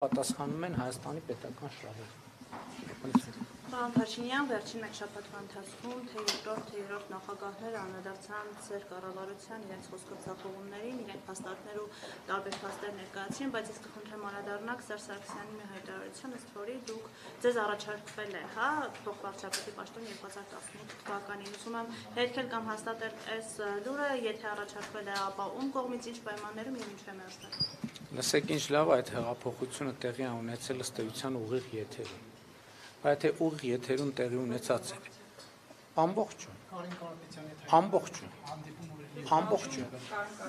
Պատասխանում են Հայաստանի պետական շահերը։ Պարոն Փաշինյան, վերջին մեկ շաբաթվա ընթացքում թե երկրորդ, թե երրորդ նախագահները անդրադարձան ձեր կառավարության իրենց խոսքով ձախողումներին, իրենք փաստարկներ ու տարբեր փաստեր ներկայացրին, բայց ես կխնդրեմ անդրադառնալ Սերժ Սարգսյանի մի հայտարարության, ըստ որի դուք ձեզ առաջարկվել է, փոխվարչապետի պաշտոն 2018 թվականին։ Ուզում եմ հերքել կամ հաստատել այս լուրը, եթե առաջարկվել է, ապա ում կողմից ինչ պայմաններում եւ ինչու է մերժվել։ Լսեք, ինչ լավ այդ հեղափոխությունը տեղի ունեցել ըստ էության ուղիղ եթերում։ Բայց թե ուղիղ եթերում տեղի ունեցած է ամբողջը,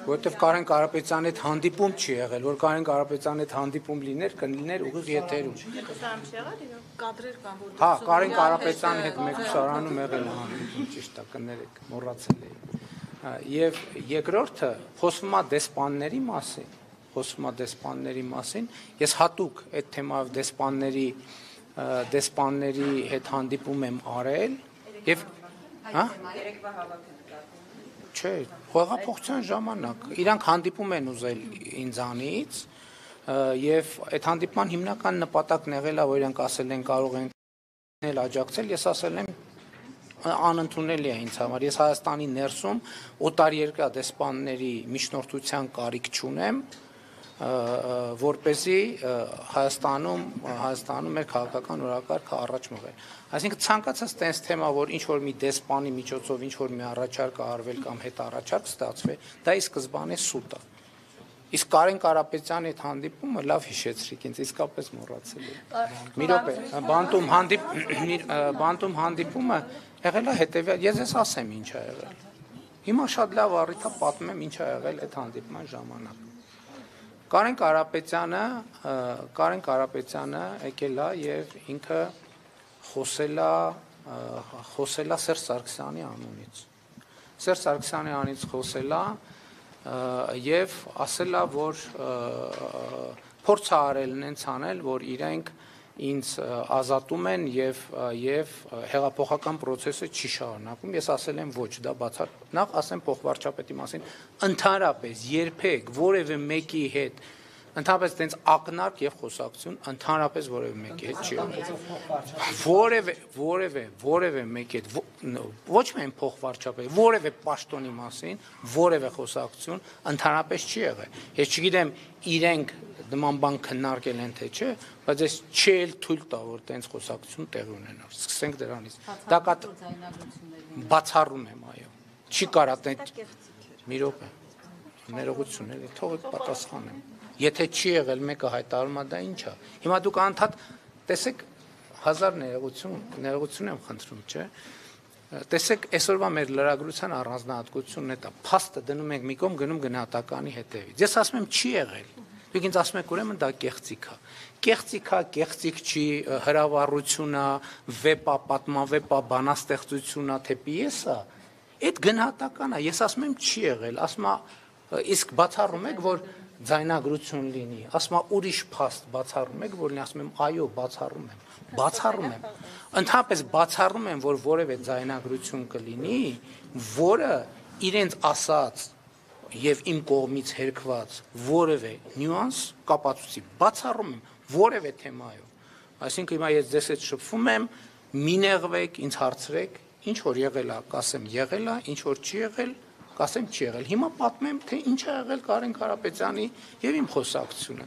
որովհետև Կարեն Կարապետյանի հետ հանդիպում չի եղել, որ Կարեն Կարապետյանի հետ հանդիպում լիներ, կլիներ ուղիղ եթերում։ Կադրեր կան, որ Հա, Կարեն Կարապետյանի հետ մեկուսարանում եղել է հանդիպում, ճիշտ է, կներեք, մոռացել էի։ Եվ երկրորդը խոսվում է դեսպանների մասին, ես հատուկ այդ թեմայով դեսպանների հետ հանդիպում եմ արել եւ չէ, հեղափոխության ժամանակ իրանք հանդիպում են ուզել ինձանից եւ այդ հանդիպման հիմնական նպատակն եղել է, որ իրանք ասել են կարող են աջակցել, ես ասել եմ անընդունելի է ինձ համար, ես Հայաստանի ներսում օտարերկրյա դեսպանների միջնորդության կարիք չունեմ, որպեսզի Հայաստանում մեր քաղաքական օրակարգը առաջ մղել։ Այսինքն ցանկացած տենց թեմա, որ ինչ որ մի դեսպանի միջոցով ինչ որ մի առաջարկ արվել կամ հետ առաջարկ ստացվել, դա ի սկզբանե սուտ է։ Իսկ Կարեն Կարապետյանի հետ հանդիպումը լավ հիշեցրիք ինձ, իսկապես մոռացել եմ։ Մի րոպե, բանտում հանդիպումը եղել է հետևյալ, ես ասեմ ինչ է եղել։ Հիմա շատ լավ առիթ է պատմեմ ինչ է եղել այդ հանդիպման ժամանակ։ Կարեն Կարապետյանը եկել է եւ ինքը խոսել է Սերժ Սարգսյանի անունից։ Սերժ Սարգսյանի անունից խոսել է եւ ասել է, որ փորձ է արել նենց անել, որ իրենք ինձ ազատում են եւ հեղափոխական process-ը չի շարունակում։ Ես ասել եմ ոչ, դա բացառ։ Նախ ասեմ փոխվարչապետի մասին, ընդհանրապես երբեք որևէ մեկի հետ ընդհանրապես տենց ակնարկ եւ խոսակցություն ընդհանրապես որևէ մեկի հետ չի եղել։ Որևէ մեկի հետ ոչ միայն փոխվարչապետ, որևէ պաշտոնի մասին որևէ խոսակցություն ընդհանրապես չի եղել։ Ես չգիտեմ իրենք նման բան քննարկել են թե չէ, բայց ես չի էլ թույլ տա, որ տենց խոսակցություն տեղի ունենա։ Սկսենք դրանից։ Դա բացառում եմ, այո։ Չի կարա տենց մի րոպե։ Ներողություն էլի, թողեք պատասխանեմ։ Եթե չի եղել մեկը հայտարարում է, դա ինչ է։ Հիմա դուք անդադ տեսեք հազար ներողություն եմ խնդրում, չէ՞։ Տեսեք, այսօրվա մեր լրագրության առանձնահատկությունն է դա։ Փաստը դնում ենք մի կողմ, գնում գնահատականի հետևից։ Ես ասում եմ չի եղել։ Դուք ինձ ասում եք ուրեմն դա կեղծիք է։ Կեղծիք չի, հրավառություն է, վեպ է, պատմավեպ է, բանաստեղծություն է, թե պիես է։ Այդ գնահատական է։ Ես ասում եմ չի եղել, ասում է իսկ բացառում եք, որ ձայնագրություն լինի, ասում է ուրիշ փաստ բացառում եք, որ լինի, ասում եմ այո, բացառում եմ։ Ընդհանրապես բացառում եմ, որ որևէ ձայնագրություն կլինի, որը իրենց ասած եւ իմ կողմից հերքված որևէ նյուանս կապացուցի, բացառում եմ որևէ թեմայով։ Այսինքն հիմա ես ձեզ հետ շփվում եմ, մի նեղվեք, ինձ հարցրեք, ինչ որ եղել է, կասեմ եղել է, ինչ որ չի եղել, կասեմ չի եղել։ Հիմա պատմեմ, թե ինչ է եղել Կարեն Կարապետյանի եւ իմ խոսակցությունը։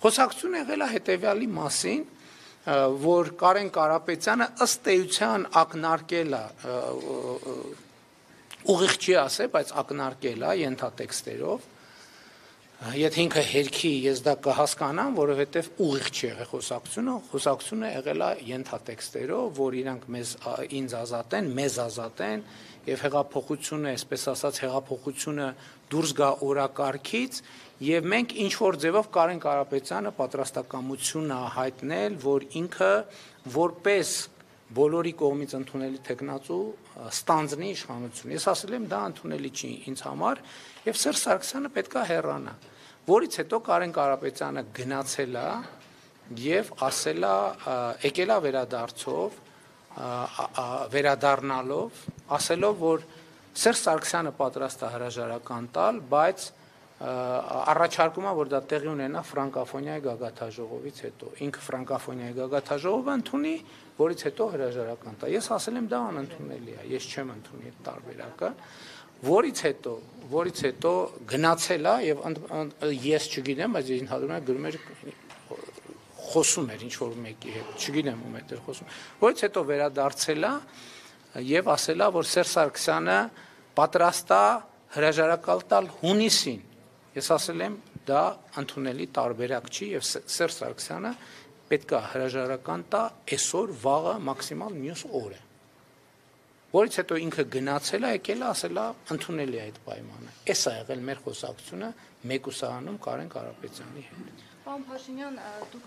Խոսակցությունը եղել է հետեւյալի մասին, որ Կարեն Կարապետյանը ըստ էության ակնարկել է ուղիղ չի ասել, բայց ակնարկել է ենթատեքստերով։ Եթե ինքը հերքի ես դա կհասկանամ, որովհետև ուղիղ չի եղել խոսակցությունը եղել է ենթատեքստերով, որ իրանք ինձ ազատեն, մեզ ազատեն եւ հեղափոխությունը, այսպես ասած, հեղափոխությունը դուրս գա օրակարգից եւ մենք ինչ որ ձևով Կարեն Կարապետյանը պատրաստակամություն է հայտնել, որ ինքը որպես բոլորի կողմից ընդունելի տեխնացու ստանձնի իշխանություն։ Ես ասել եմ դա ընդունելի չի ինձ համար եւ Սերժ Սարգսյանը պետքա հեռանա, որից հետո Կարեն Կարապետյանը գնացել է եւ ասել է եկել է վերադառնալով ասելով որ Սերժ Սարգսյանը պատրաստ է հրաժարական տալ, բայց առաջարկում է, որ դա տեղի ունենա ֆրանկաֆոնիայի գագաթաժողովից հետո։ Ինքը ֆրանկաֆոնիայի գագաթաժողովը ընդունի, որից հետո հրաժարական տա։ Ես ասել եմ դա անընդունելի է, ես չեմ ընդունի այդ տարբերակը, որից հետո գնացել է եւ ես չգիտեմ, բայց ընդհանրապես գրում էր խոսում էր ինչ որ մեկի հետ, չգիտեմ ում հետ էր խոսում, որից հետո վերադարձել է եւ ասել է, որ Սերժ Սարգսյանը պատրաստ է հրաժարակալ տալ հունիսին։ Ես ասել եմ, դա ընդունելի տարբերակ չի եւ Սերժ Սարգսյանը պետք է հրաժարական տա այսօր, վաղը, մաքսիմալ մյուս օրը։ Որից հետո ինքը գնացել է, եկել է, ասել է, ընդունելի է այդ պայմանը։ Էս է եղել մեր խոսակցությունը մեկուսահանում Կարեն Կարապետյանի հետ։ Պարոն Փաշինյան, դուք